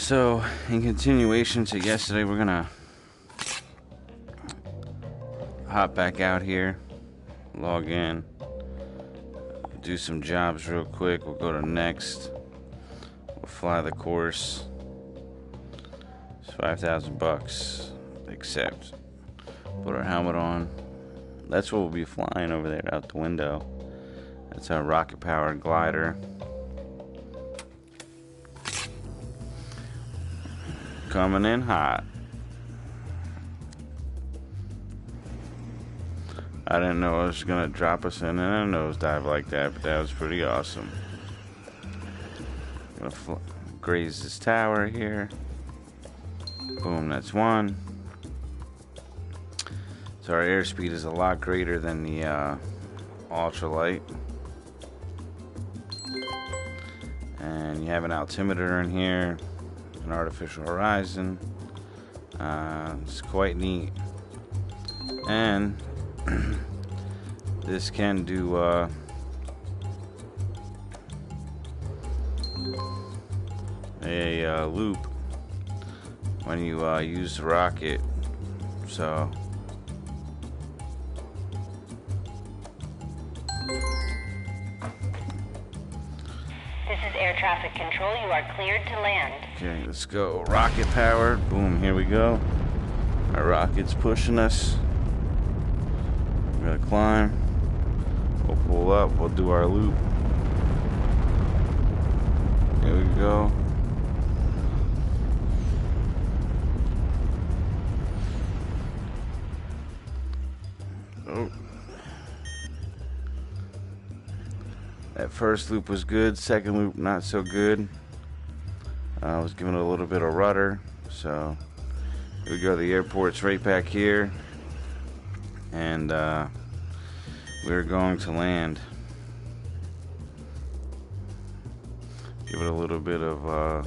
So, in continuation to yesterday, we're gonna hop back out here, log in, do some jobs real quick. We'll go to next. We'll fly the course. It's $5,000. Accept. Put our helmet on. That's what we'll be flying over there out the window. That's our rocket-powered glider. Coming in hot. I didn't know it was gonna drop us in a nosedive like that, but that was pretty awesome. Gonna graze this tower here. Boom, that's one. So our airspeed is a lot greater than the ultralight. And you have an altimeter in here, an artificial horizon. It's quite neat. And this can do a loop when you use the rocket. So this is air traffic control. You are cleared to land. okay, let's go. Rocket powered. Boom, here we go. Our rocket's pushing us. We're gonna climb. We'll pull up. We'll do our loop. Here we go. Oh. That first loop was good. Second loop, not so good. I was giving it a little bit of rudder. So here we go. The airport's right back here. And we're going to land. Give it a little bit of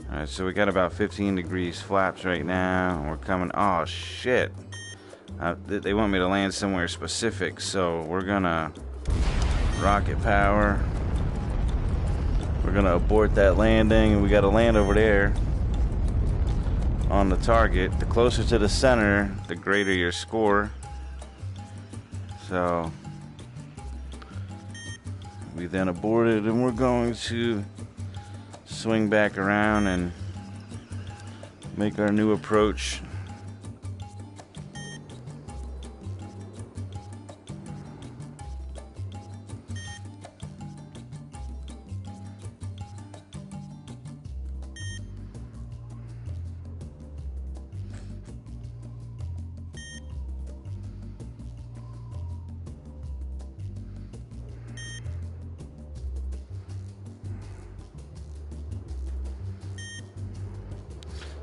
Alright, so we got about 15 degrees flaps right now. We're coming. Oh shit. They want me to land somewhere specific, so we're gonna rocket power. We're gonna abort that landing, and we gotta land over there on the target. The closer to the center, the greater your score. So we then aborted, and we're going to swing back around and make our new approach.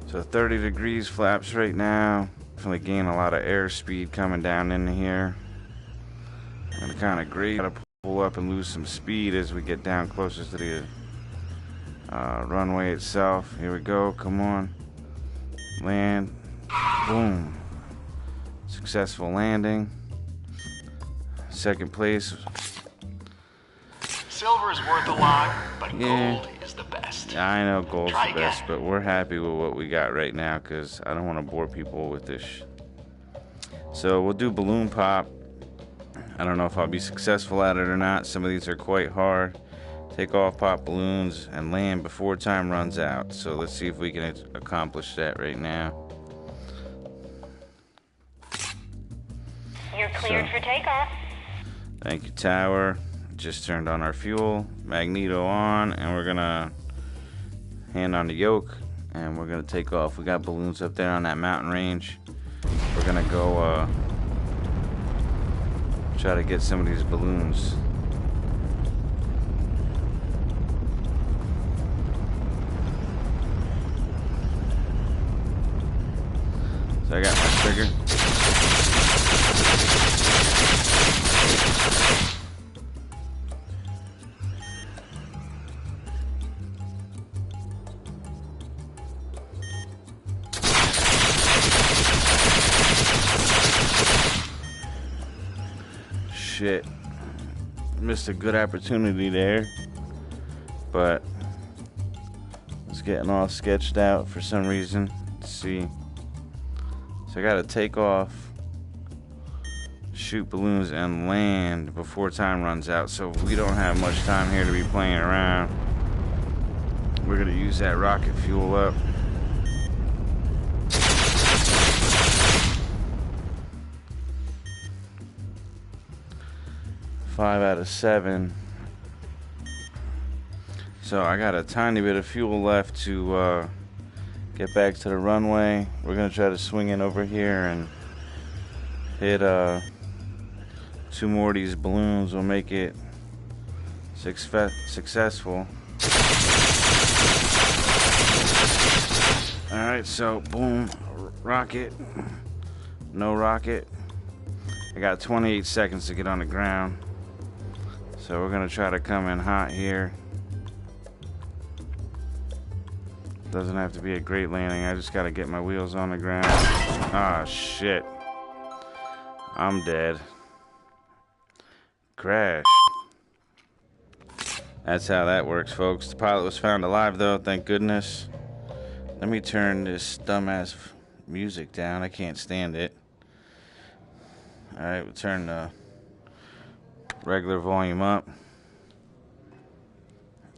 So 30 degrees flaps right now. Definitely gain a lot of airspeed coming down in here. I'm gonna kind of grade, gotta pull up and lose some speed as we get down closer to the runway itself. Here we go. Come on, land. Boom. Successful landing. Second place. Silver is worth a lot, but gold is the best. I know gold's Try the best, again. but we're happy with what we got right now because I don't want to bore people with this. So we'll do balloon pop. I don't know if I'll be successful at it or not. Some of these are quite hard. Take off, pop balloons, and land before time runs out. So let's see if we can accomplish that right now. You're cleared for takeoff. Thank you, tower. Just turned on our fuel, magneto on, and we're gonna hand on the yoke, and we're gonna take off. We got balloons up there on that mountain range. We're gonna go try to get some of these balloons. So I got my trigger. shit. Missed a good opportunity there. But it's getting all sketched out for some reason. Let's see. So I gotta take off, shoot balloons, and land before time runs out. So we don't have much time here to be playing around. We're gonna use that rocket fuel up. Five out of 7. So I got a tiny bit of fuel left to get back to the runway. We're gonna try to swing in over here and hit 2 more of these balloons. Will make it successful. Alright, so boom, rocket, no rocket. I got 28 seconds to get on the ground. So we're gonna try to come in hot here. Doesn't have to be a great landing. I just gotta get my wheels on the ground. Ah, shit. I'm dead. Crashed. That's how that works, folks. The pilot was found alive, though, thank goodness. Let me turn this dumbass music down. I can't stand it. Alright, we'll turn the regular volume up.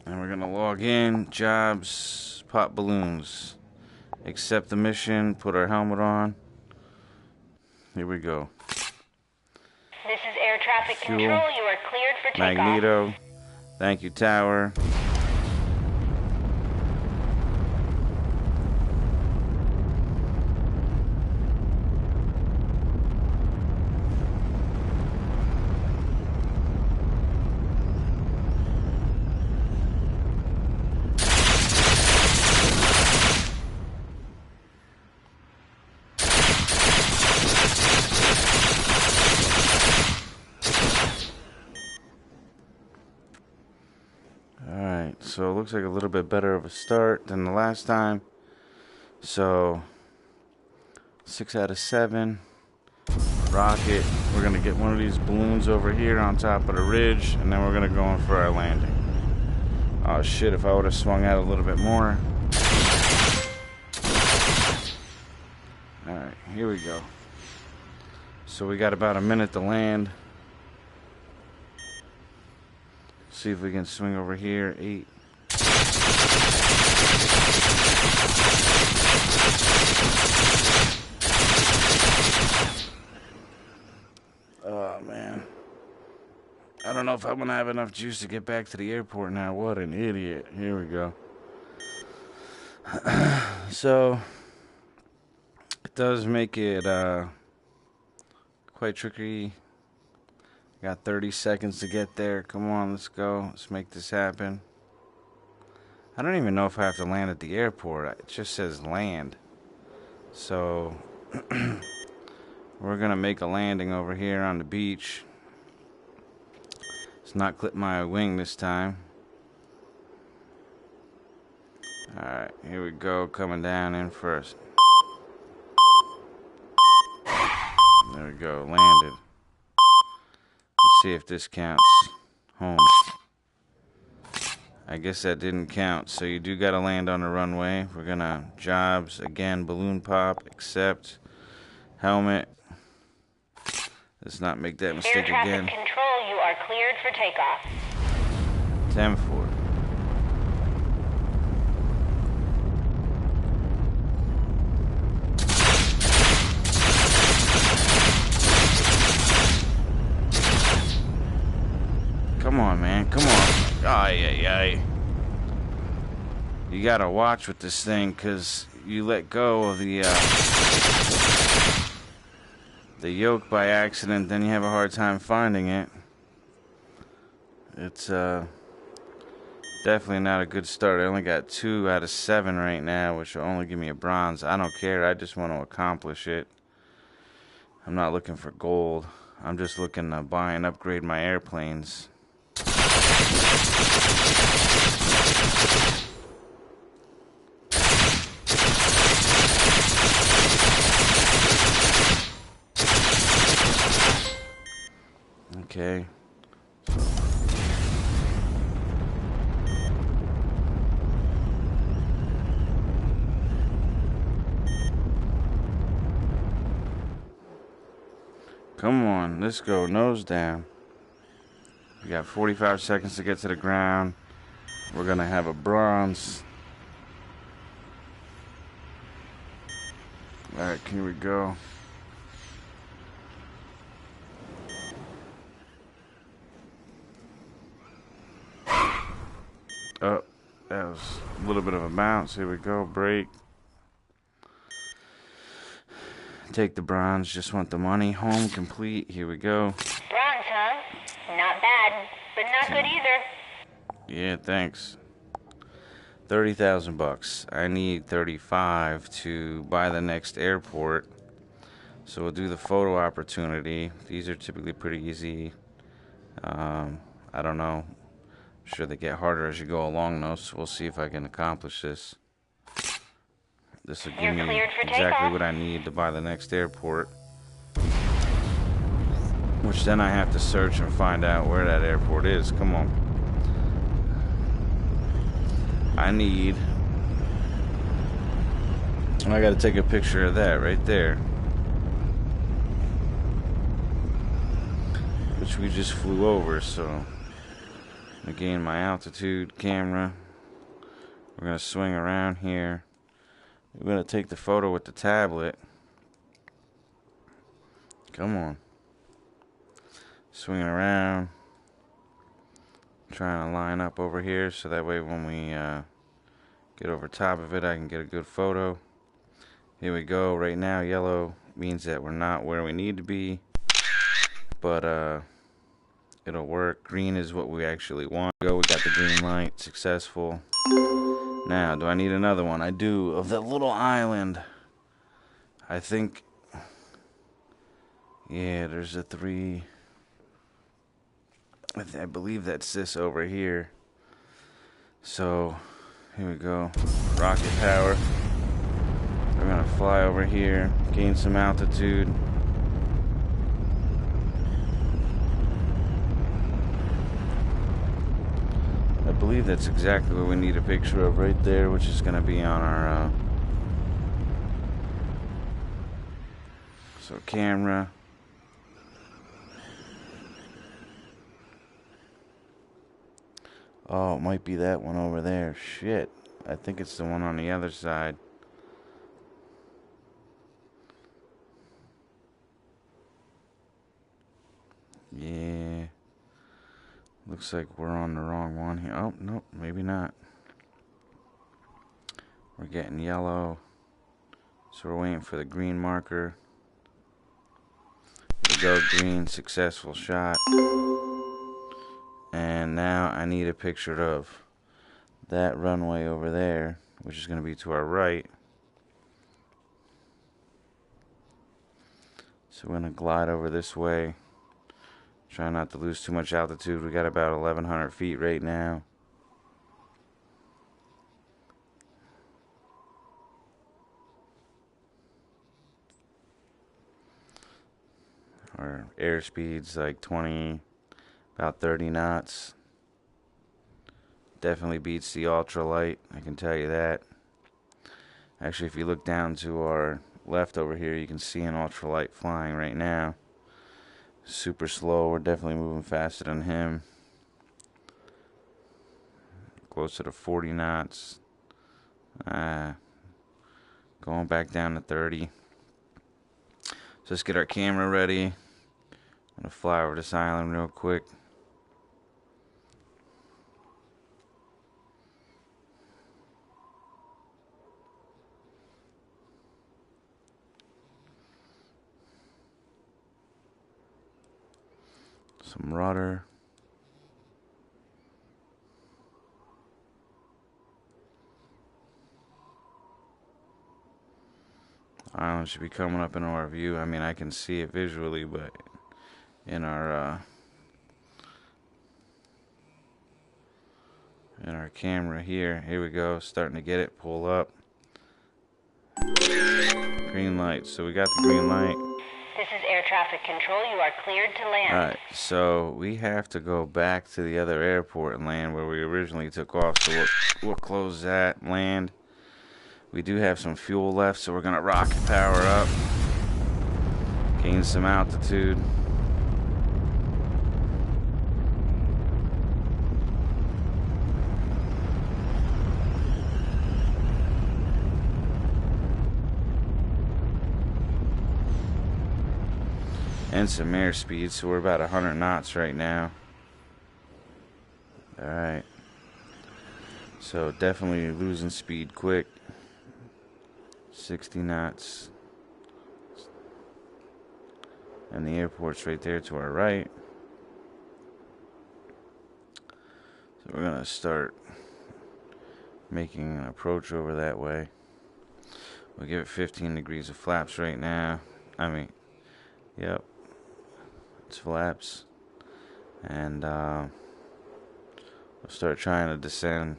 And we're gonna log in. Jobs, pop balloons. Accept the mission, put our helmet on. Here we go. This is air traffic Fuel. control. You are cleared for takeoff. Magneto. Thank you, tower. So it looks like a little bit better of a start than the last time. So 6 out of 7. Rocket. We're gonna get one of these balloons over here on top of the ridge, and then we're gonna go in for our landing. Oh shit, if I would have swung out a little bit more. Alright, here we go. So we got about a minute to land. See if we can swing over here. 8. Oh man, I don't know if I'm gonna have enough juice to get back to the airport now. What an idiot. Here we go. So it does make it quite tricky. Got 30 seconds to get there. Come on, let's go. Let's make this happen. I don't even know if I have to land at the airport. It just says land. So we're gonna make a landing over here on the beach. Let's not clip my wing this time. Alright, here we go. Coming down in first. There we go. Landed. Let's see if this counts. Home. I guess that didn't count. So you do gotta land on the runway. We're gonna jobs again. Balloon pop. Accept. Helmet. Let's not make that mistake Air traffic again. control, you are cleared for takeoff. 10-4. Come on, man. Come on. Ay. You gotta watch with this thing, because you let go of the yoke by accident, then you have a hard time finding it. It's definitely not a good start. I only got 2 out of 7 right now, which will only give me a bronze. I don't care. I just want to accomplish it. I'm not looking for gold. I'm just looking to buy and upgrade my airplanes. Okay. Come on, let's go. Nose down. We got 45 seconds to get to the ground. We're going to have a bronze. Alright, here we go. Oh, that was a little bit of a bounce. Here we go. Break. Take the bronze. Just want the money. Home complete. Here we go. Bronze, huh? Not bad, but not good either. Yeah, thanks. 30,000 bucks. I need 35 to buy the next airport. So we'll do the photo opportunity. These are typically pretty easy. I don't know. I'm sure they get harder as you go along, though. So we'll see if I can accomplish this. This will give me exactly what I need to buy the next airport. Which then I have to search and find out where that airport is. Come on. I gotta take a picture of that right there. Which we just flew over, so again, my altitude camera. We're gonna swing around here. We're gonna take the photo with the tablet. Come on. Swinging around. Trying to line up over here so that way when we get over top of it, I can get a good photo. Here we go. Right now, yellow means that we're not where we need to be, but it'll work. Green is what we actually want. Go. We got the green light. Successful. Now, do I need another one? I do. Of that little island. I think. Yeah, there's a 3. I believe that's this over here. So, here we go. Rocket power. We're going to fly over here. Gain some altitude. I believe that's exactly what we need a picture of right there, which is going to be on our so camera. Oh, it might be that one over there. Shit. I think it's the one on the other side. Yeah. Looks like we're on the wrong one here. Oh, nope, maybe not. We're getting yellow. So we're waiting for the green marker. Here we go, green, successful shot. And now I need a picture of that runway over there, which is going to be to our right. So we're going to glide over this way. Try not to lose too much altitude. We got about 1,100 feet right now. Our airspeed's like 20, about 30 knots. Definitely beats the ultralight, I can tell you that. Actually, if you look down to our left over here, you can see an ultralight flying right now. Super slow. We're definitely moving faster than him. Closer to 40 knots. Going back down to 30. So let's get our camera ready. I'm gonna fly over this island real quick. Some rudder. Island should be coming up in our view. I mean, I can see it visually, but in our camera here we go, starting to get it, pull up. Green light. So we got the green light. This is air traffic control. You are cleared to land. Alright, so we have to go back to the other airport and land where we originally took off. So we'll close that, land. We do have some fuel left, so we're going to rocket power up. Gain some altitude. And some airspeed, so we're about 100 knots right now. Alright. So definitely losing speed quick. 60 knots. And the airport's right there to our right. So we're going to start making an approach over that way. We'll give it 15 degrees of flaps right now. Yep. It's flaps. And we'll start trying to descend.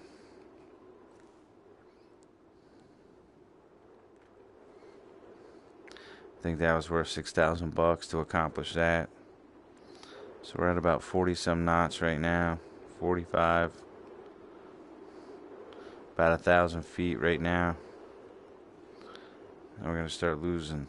I think that was worth $6,000 to accomplish that. So we're at about 40 some knots right now. 45. About 1,000 feet right now. And we're going to start losing.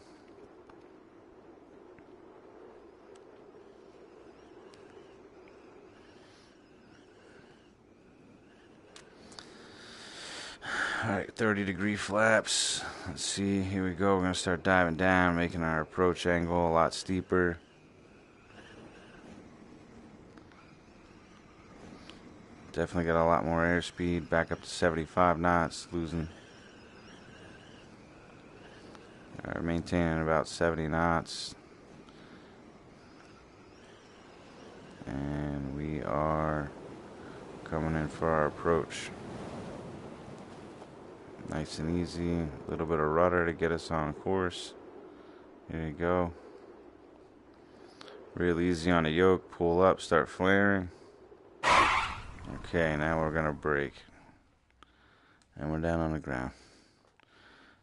Alright, 30-degree flaps. Let's see, here we go. We're going to start diving down, making our approach angle a lot steeper. Definitely got a lot more airspeed, back up to 75 knots, losing. Alright, maintaining about 70 knots. And we are coming in for our approach. Nice and easy. A little bit of rudder to get us on course. Here you go. Real easy on the yoke. Pull up, start flaring. Okay, now we're going to brake. And we're down on the ground.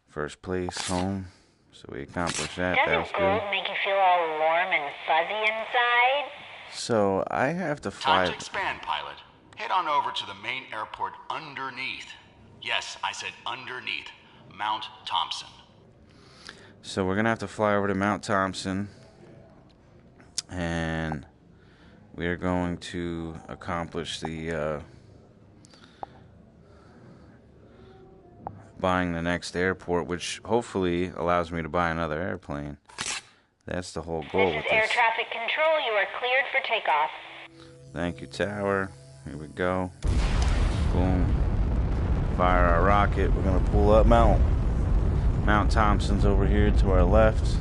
First place, home. So we accomplished that. That was Doesn't good. gold make you feel all warm and fuzzy inside? So I have to fly. Time to expand, pilot. Head on over to the main airport underneath. Yes, I said underneath. Mount Thompson. So we're going to have to fly over to Mount Thompson. And we are going to accomplish the buying the next airport, which hopefully allows me to buy another airplane. That's the whole goal This with is air this. traffic control. You are cleared for takeoff. Thank you, tower. Here we go. Boom. Fire our rocket. We're going to pull up. Mount Thompson's over here to our left.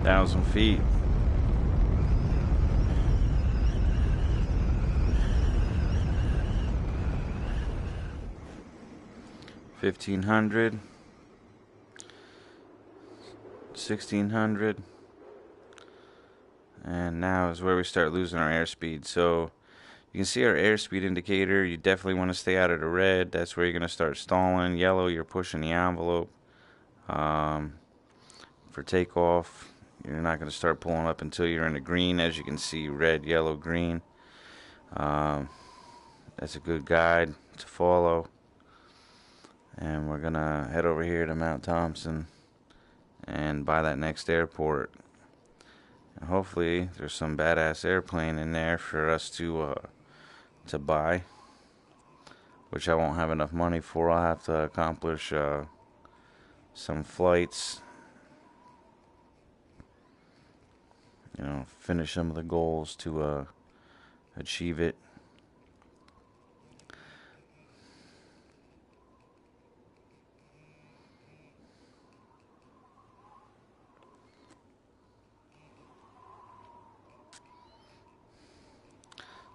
Thousand feet. $1,500. 1,600. And now is where we start losing our airspeed. So you can see our airspeed indicator. You definitely want to stay out of the red. That's where you're going to start stalling. Yellow, you're pushing the envelope. For takeoff, you're not going to start pulling up until you're in the green. As you can see, red, yellow, green. That's a good guide to follow. And we're going to head over here to Mount Thompson and buy that next airport. And hopefully there's some badass airplane in there for us to buy, which I won't have enough money for. I'll have to accomplish some flights, finish some of the goals to achieve it.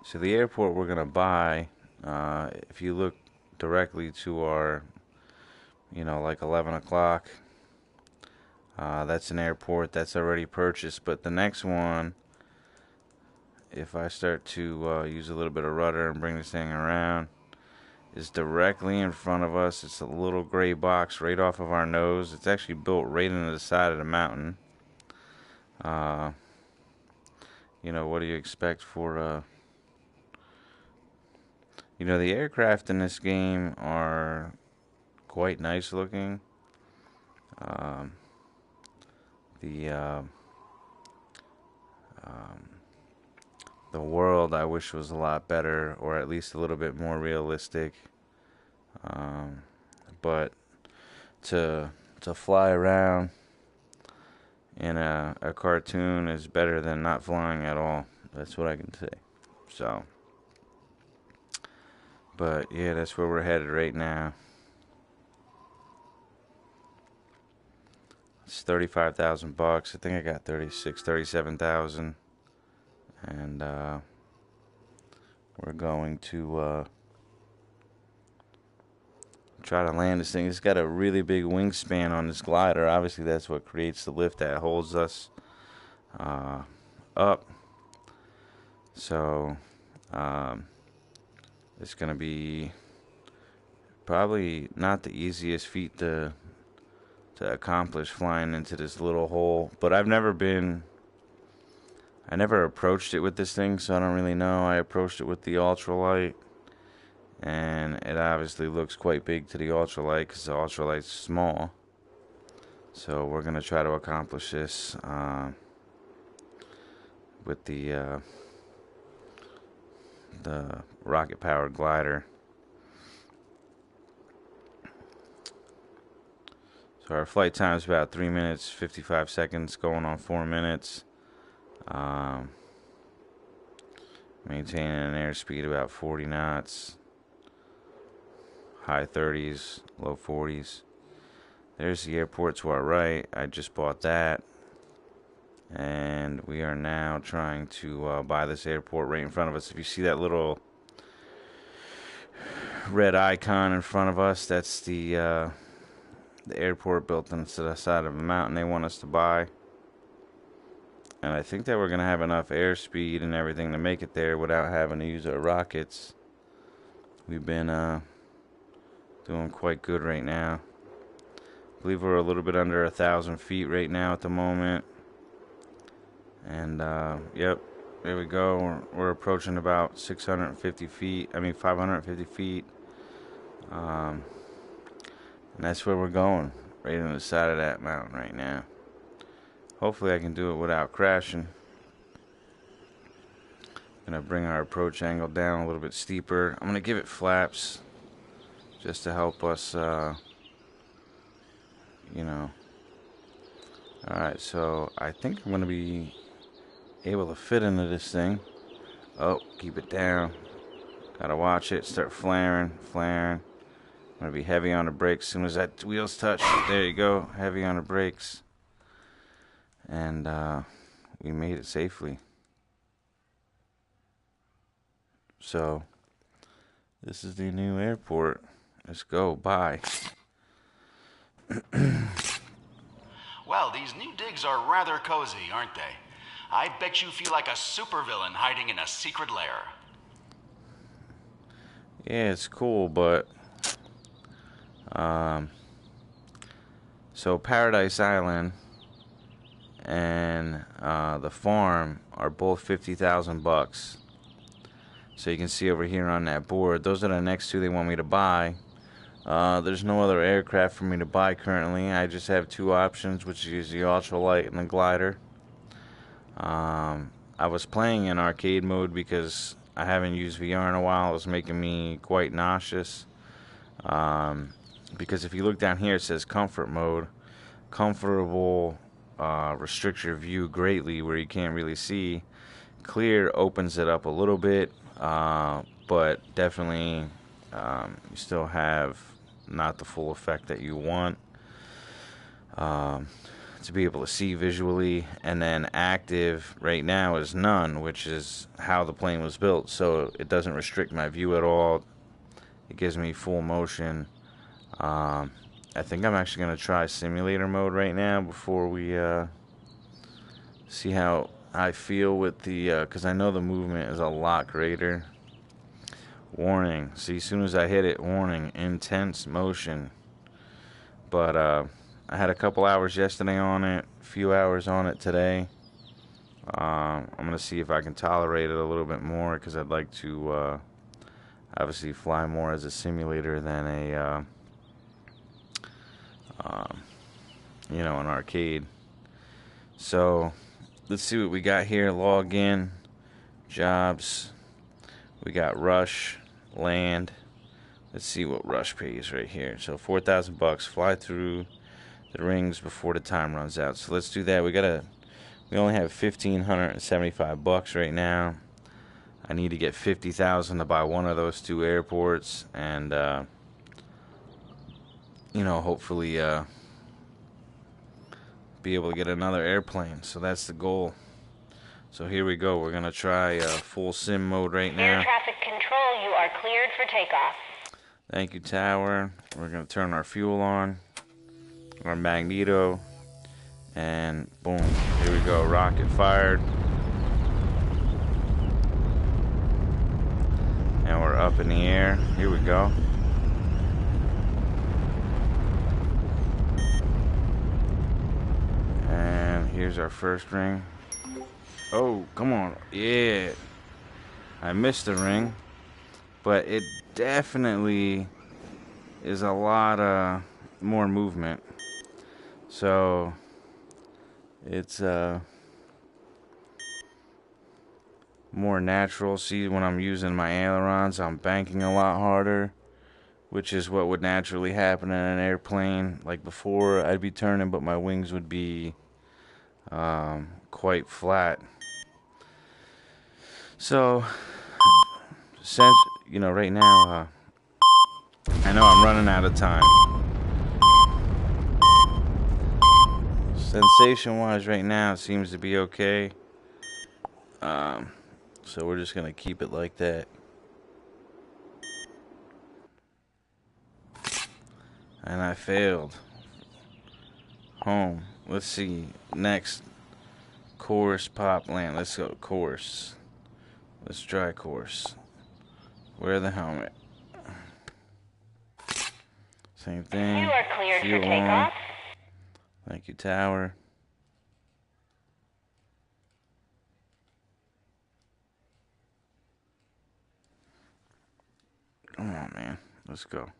So the airport we're gonna buy, if you look directly to our, like 11 o'clock, that's an airport that's already purchased. But the next one, if I start to use a little bit of rudder and bring this thing around, is directly in front of us. It's a little gray box right off of our nose. It's actually built right into the side of the mountain. What do you expect for the aircraft in this game are quite nice looking. The the world I wish was a lot better, or at least a little bit more realistic. But to fly around in a cartoon is better than not flying at all. That's what I can say. So, but yeah, that's where we're headed right now. It's $35,000. I think I got 37,000, and we're going to try to land this thing. It's got a really big wingspan on this glider. Obviously, that's what creates the lift that holds us up. So it's going to be probably not the easiest feat to accomplish, flying into this little hole. But I never approached it with this thing, so I don't really know. I approached it with the ultralight, and it obviously looks quite big to the ultralight because the ultralight's small. So we're gonna try to accomplish this with the rocket powered glider. So our flight time is about 3 minutes 55 seconds, going on 4 minutes. Maintaining an airspeed about 40 knots, high 30s, low 40s. There's the airport to our right. I just bought that, and we are now trying to buy this airport right in front of us. If you see that little red icon in front of us, that's the airport built into the side of a mountain they want us to buy. And I think that we're going to have enough airspeed and everything to make it there without having to use our rockets. We've been doing quite good right now. I believe we're a little bit under 1,000 feet right now at the moment. And, yep, there we go. We're approaching about 550 feet. And that's where we're going, right on the side of that mountain right now. Hopefully I can do it without crashing. Gonna bring our approach angle down a little bit steeper. I'm gonna give it flaps just to help us, Alright, so I think I'm gonna be able to fit into this thing. Oh, keep it down. Gotta watch it. Start flaring. I'm gonna be heavy on the brakes as soon as that wheels touch. There you go. Heavy on the brakes. And we made it safely. So this is the new airport. Let's go. Bye. Well, these new digs are rather cozy, aren't they? I bet you feel like a supervillain hiding in a secret lair. Yeah, it's cool, but so Paradise Island and the farm are both $50,000. So you can see over here on that board, those are the next two they want me to buy. There's no other aircraft for me to buy currently. I just have two options, which is the ultralight and the glider. I was playing in arcade mode because I haven't used VR in a while. It was making me quite nauseous. Because if you look down here, it says comfort mode. Comfortable restricts your view greatly where you can't really see. Clear opens it up a little bit, but definitely you still have not the full effect that you want. to be able to see visually, and then active right now is none, which is how the plane was built, so it doesn't restrict my view at all. It gives me full motion. I think I'm actually going to try simulator mode right now before we see how I feel with the, because I know the movement is a lot greater. Warning, see, as soon as I hit it, warning, intense motion. But I had a couple hours yesterday on it, a few hours on it today. I'm going to see if I can tolerate it a little bit more, because I'd like to obviously fly more as a simulator than a, you know, an arcade. So let's see what we got here. Log in, jobs. We got Rush, land. Let's see what Rush pays right here. So $4,000. Fly through the rings before the time runs out. So let's do that. We only have $1,575 right now. I need to get $50,000 to buy one of those two airports, and you know, hopefully be able to get another airplane. So that's the goal. So here we go. We're gonna try full sim mode right now. Air traffic control, you are cleared for takeoff. Thank you, tower. We're gonna turn our fuel on, our magneto, and boom, here we go. Rocket fired, and we're up in the air. Here we go. And here's our first ring. Oh, come on. Yeah. I missed the ring, but it definitely is a lot more movement. So it's more natural. See, when I'm using my ailerons, I'm banking a lot harder, which is what would naturally happen in an airplane. Like before, I'd be turning, but my wings would be quite flat. So, since, you know, right now, I know I'm running out of time. Sensation-wise, right now, it seems to be okay. So we're just gonna keep it like that. And I failed. Home. Let's see. Next. Course, pop, land. Let's go. Course. Let's try course. Wear the helmet. Same thing. You are cleared for Fuel on. takeoff. Thank you, tower. Come on, man. Let's go.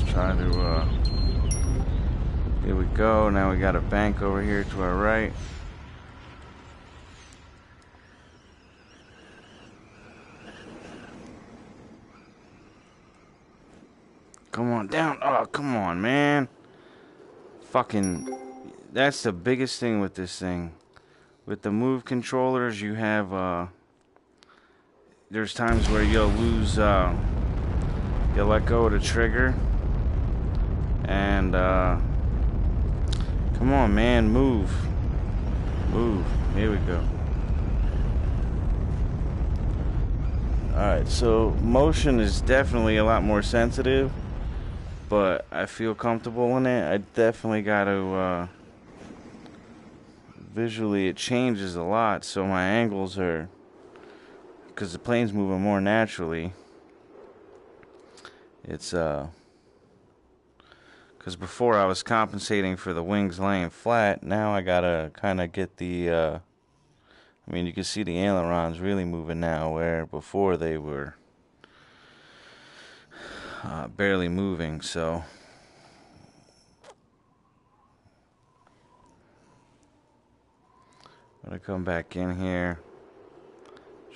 Try to, here we go. Now we got a bank over here to our right. Come on down. Oh, come on, man. Fucking, that's the biggest thing with this thing. With the move controllers, you have, there's times where you'll lose, you'll let go of the trigger. And, come on, man, move. Move. Here we go. Alright, so motion is definitely a lot more sensitive, but I feel comfortable in it. I definitely got to, visually it changes a lot, so my angles are, because the plane's moving more naturally. It's, because before I was compensating for the wings laying flat. Now I gotta kind of get the, I mean, you can see the ailerons really moving now, where before they were barely moving. So I'm gonna come back in here,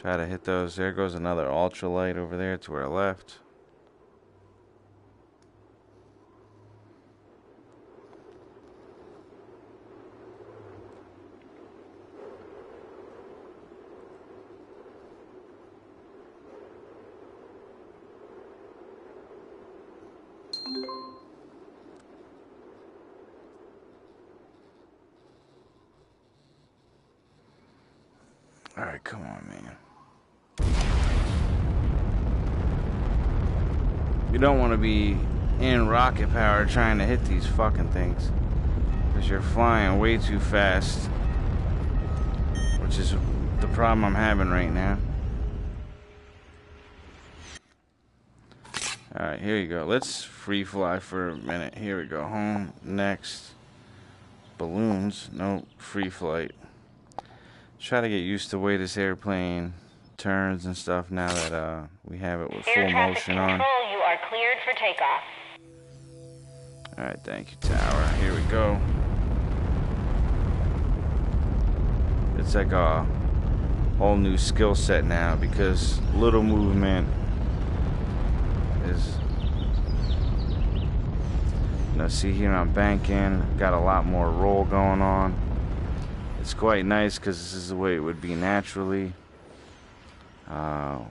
Try to hit those. There goes another ultralight over there to our left. Alright, come on, man. You don't want to be in rocket power trying to hit these fucking things, because you're flying way too fast, which is the problem I'm having right now. Alright, here you go. Let's free fly for a minute. Here we go. Home. Next. Balloons. No, free flight. Try to get used to the way this airplane turns and stuff now that we have it with full motion on. Air traffic control, you are cleared for takeoff. Alright, thank you, tower. Here we go. It's like a whole new skill set now, because little movement is, you know, see here I'm banking, got a lot more roll going on. It's quite nice because this is the way it would be naturally.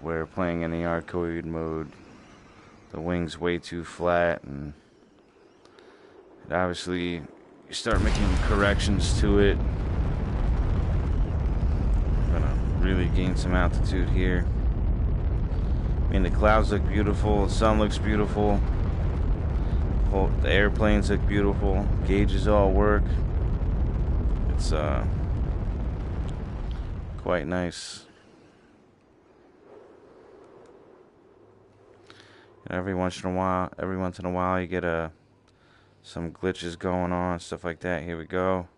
We're playing in the arcade mode. The wing's way too flat, and obviously you start making corrections to it. I'm gonna really gain some altitude here. I mean, the clouds look beautiful, the sun looks beautiful, the airplanes look beautiful, gauges all work. It's quite nice. And every once in a while you get some glitches going on, stuff like that. Here we go.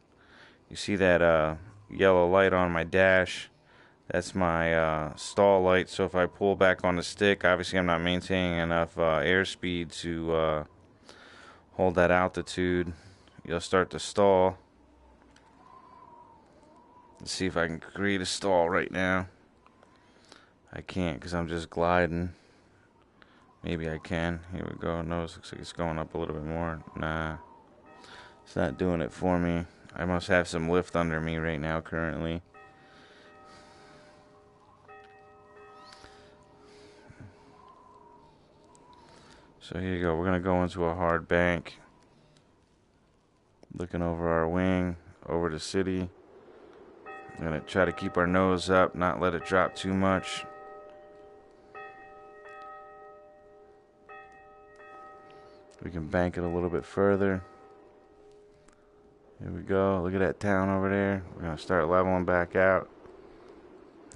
You see that yellow light on my dash? That's my stall light. So if I pull back on the stick, obviously I'm not maintaining enough airspeed to hold that altitude. You'll start to stall. Let's see if I can create a stall right now. I can't because I'm just gliding. Maybe I can. Here we go. No, it looks like it's going up a little bit more. Nah, it's not doing it for me. I must have some lift under me right now currently. So here you go. We're going to go into a hard bank. Looking over our wing, over the city. I'm going to try to keep our nose up, not let it drop too much. We can bank it a little bit further. Here we go. Look at that town over there. We're going to start leveling back out.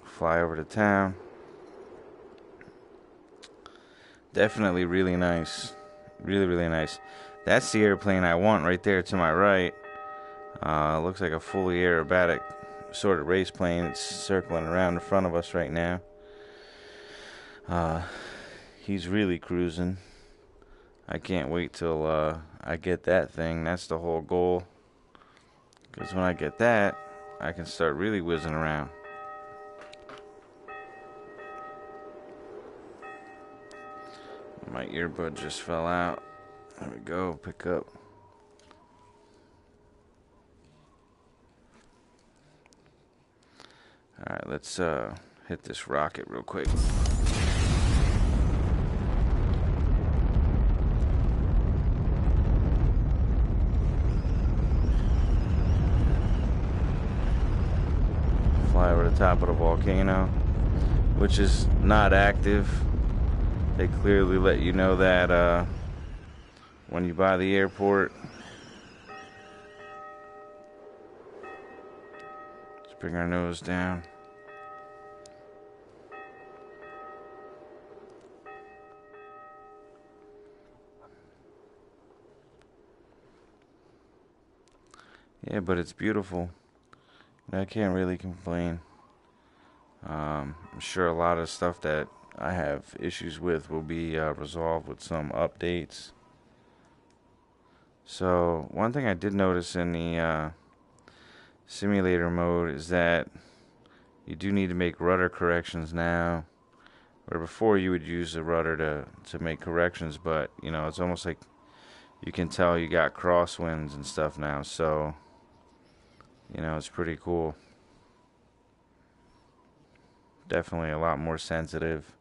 Fly over to town. Definitely really nice. Really, really nice. That's the airplane I want right there to my right. Looks like a fully aerobatic sort of race plane. It's circling around in front of us right now. He's really cruising. I can't wait till I get that thing. That's the whole goal. Because when I get that, I can start really whizzing around. My earbud just fell out. There we go. Pick up. Alright, let's hit this rocket real quick. Fly over the top of the volcano, which is not active. They clearly let you know that when you buy the airport. Let's bring our nose down. Yeah, but it's beautiful. I can't really complain. I'm sure a lot of stuff that I have issues with will be resolved with some updates. So one thing I did notice in the simulator mode is that You do need to make rudder corrections now. Where before you would use the rudder to make corrections, but you know, it's almost like you can tell you got crosswinds and stuff now, so you know, it's pretty cool. Definitely a lot more sensitive.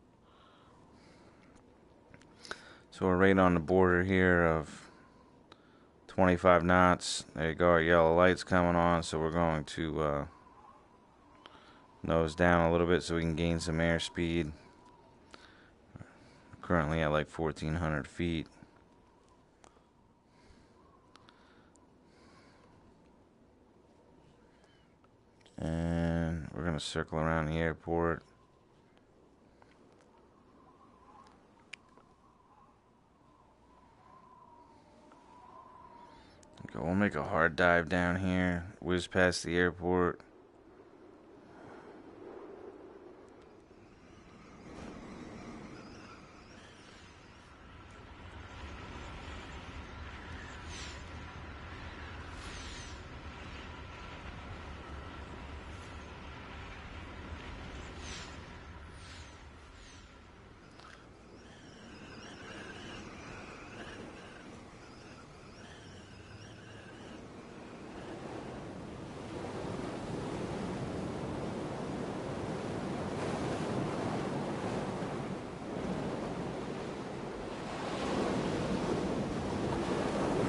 So we're right on the border here of 25 knots. There you go, our yellow light's coming on, so we're going to nose down a little bit so we can gain some airspeed. Currently at like 1,400 feet. And we're going to circle around the airport. Okay, we'll make a hard dive down here, whiz past the airport.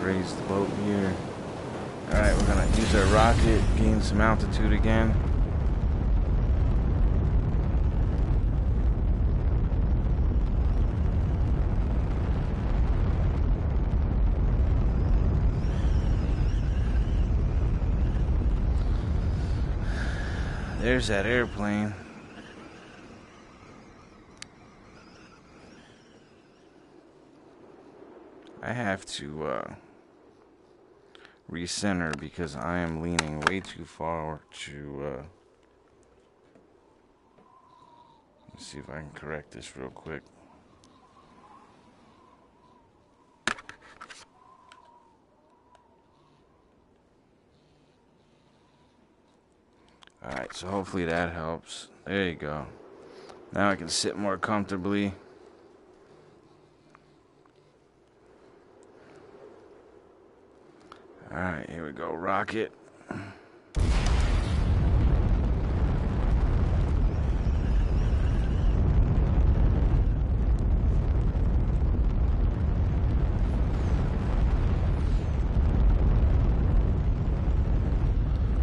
Raise the boat here. Alright, we're gonna use our rocket, gain some altitude again. There's that airplane. I have to recenter because I am leaning way too far to let's see if I can correct this real quick. Alright, so hopefully that helps. There you go. Now I can sit more comfortably. Alright, here we go. Rocket.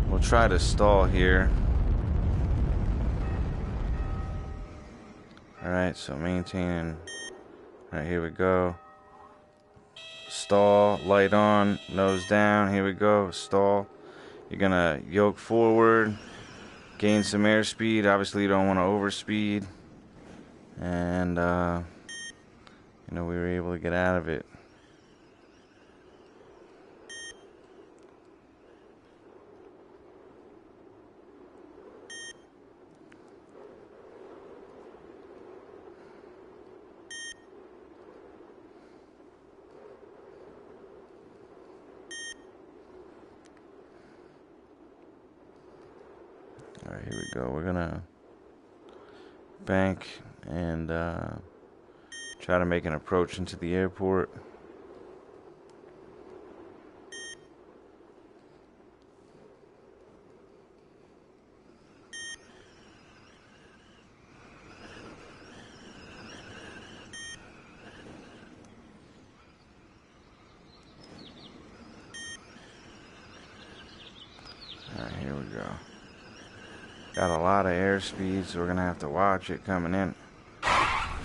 We'll try to stall here. Alright, so maintaining. Alright, here we go. Stall, light on, nose down, here we go, stall. You're gonna yoke forward, gain some airspeed. Obviously you don't want to overspeed. And you know, we were able to get out of it. Alright, here we go. We're gonna bank and try to make an approach into the airport. Alright, here we go. Got a lot of airspeed, so we're gonna have to watch it coming in.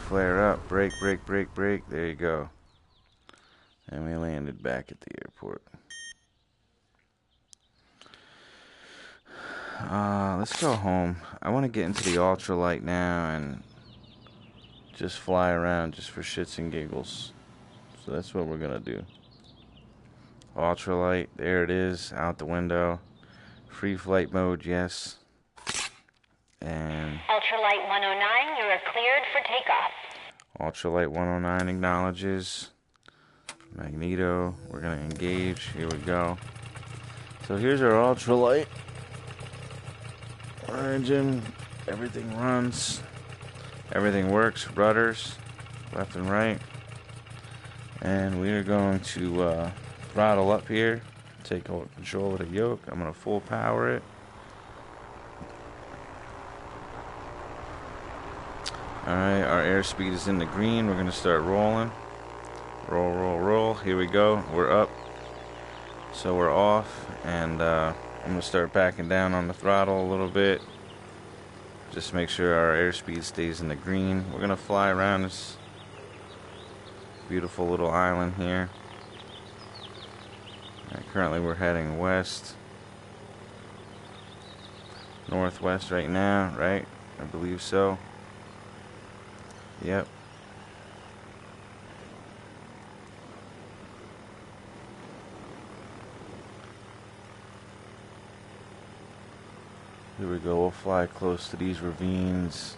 Flare up, brake, brake, brake, brake. There you go. And we landed back at the airport. Let's go home. I want to get into the ultralight now and just fly around just for shits and giggles. So that's what we're gonna do. Ultralight, there it is, out the window. Free flight mode, yes. And Ultralight 109, you are cleared for takeoff. Ultralight 109 acknowledges. Magneto, we're gonna engage. Here we go. So here's our ultralight. Our engine, everything runs. Everything works. Rudders, left and right. And we are going to throttle up here. Take control of the yoke. I'm going to full power it. Alright, our airspeed is in the green. We're going to start rolling. Roll, roll, roll. Here we go. We're up. So we're off. And I'm going to start backing down on the throttle a little bit. Just make sure our airspeed stays in the green. We're going to fly around this beautiful little island here. Currently we're heading west. Northwest right now, right? I believe so. Yep. Here we go. We'll fly close to these ravines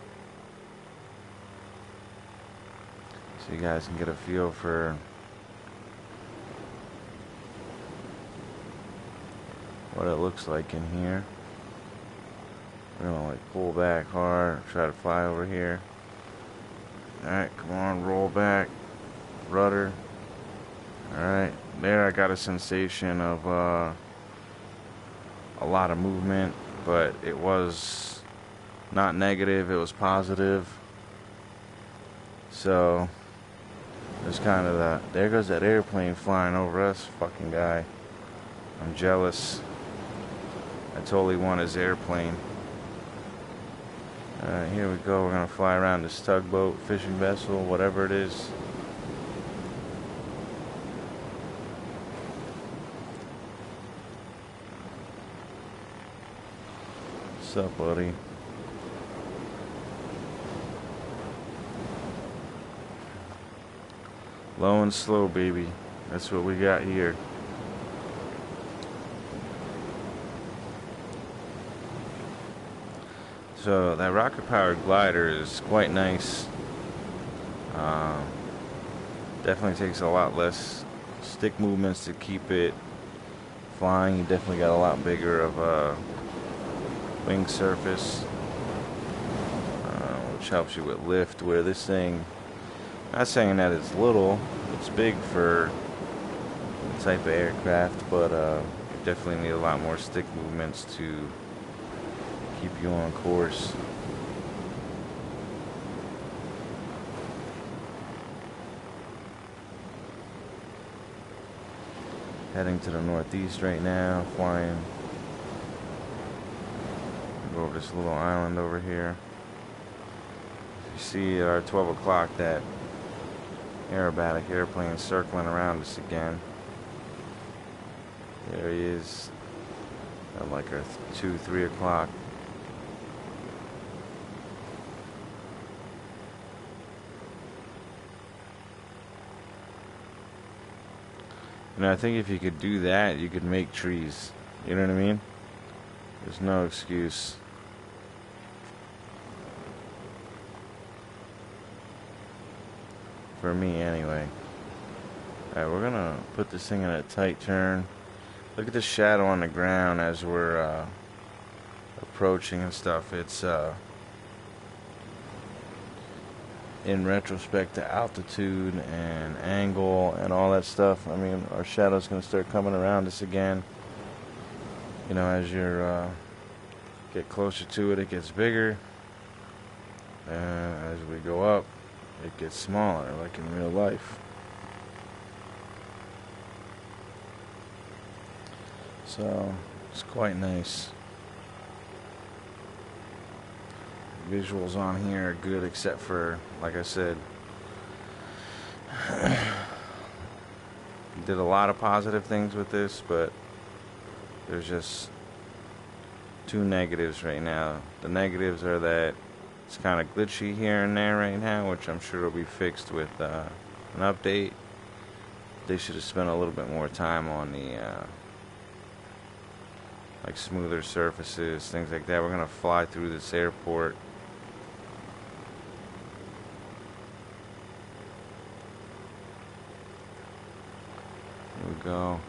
so you guys can get a feel for what it looks like in here. We're gonna like pull back hard, try to fly over here. Alright, come on, roll back, rudder. Alright, there I got a sensation of a lot of movement, but it was not negative, it was positive. So there's kind of that. There goes that airplane flying over us, fucking guy. I'm jealous. I totally want his airplane. Alright, here we go. We're gonna fly around this tugboat, fishing vessel, whatever it is. What's up, buddy? Low and slow, baby. That's what we got here. So that rocket-powered glider is quite nice. Definitely takes a lot less stick movements to keep it flying. You definitely got a lot bigger of a wing surface, which helps you with lift. Where this thing, not saying that it's little, it's big for the type of aircraft, but you definitely need a lot more stick movements to keep you on course. Heading to the northeast right now, flying over this little island over here. You see at our 12 o'clock that aerobatic airplane circling around us again. There he is at like our 2, 3 o'clock. You know, I think if you could do that, you could make trees. You know what I mean? There's no excuse. For me, anyway. Alright, we're gonna put this thing in a tight turn. Look at the shadow on the ground as we're approaching and stuff. It's in retrospect to altitude and angle and all that stuff. I mean, our shadow's gonna start coming around us again. You know, as you're get closer to it, it gets bigger, and as we go up, it gets smaller, like in real life. So it's quite nice. Visuals on here are good, except for, like I said, did a lot of positive things with this, but there's just 2 negatives right now. The negatives are that it's kind of glitchy here and there right now, which I'm sure will be fixed with an update. They should have spent a little bit more time on the like smoother surfaces, things like that. We're gonna fly through this airport. Here we go.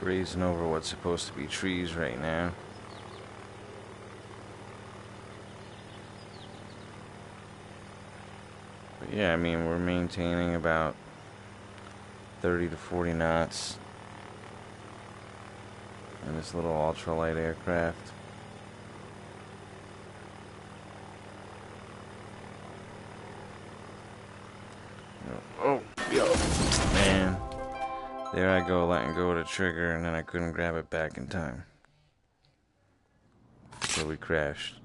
grazing over what's supposed to be trees right now. But yeah, I mean, we're maintaining about 30 to 40 knots in this little ultralight aircraft. Oh, yo, man. There I go, letting go of the trigger, and then I couldn't grab it back in time. So we crashed.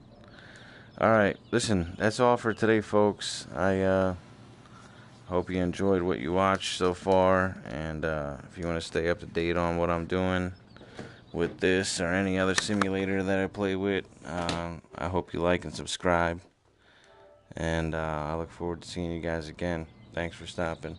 Alright, listen, that's all for today, folks. I hope you enjoyed what you watched so far, and if you want to stay up to date on what I'm doing with this or any other simulator that I play with, I hope you like and subscribe, and I look forward to seeing you guys again. Thanks for stopping.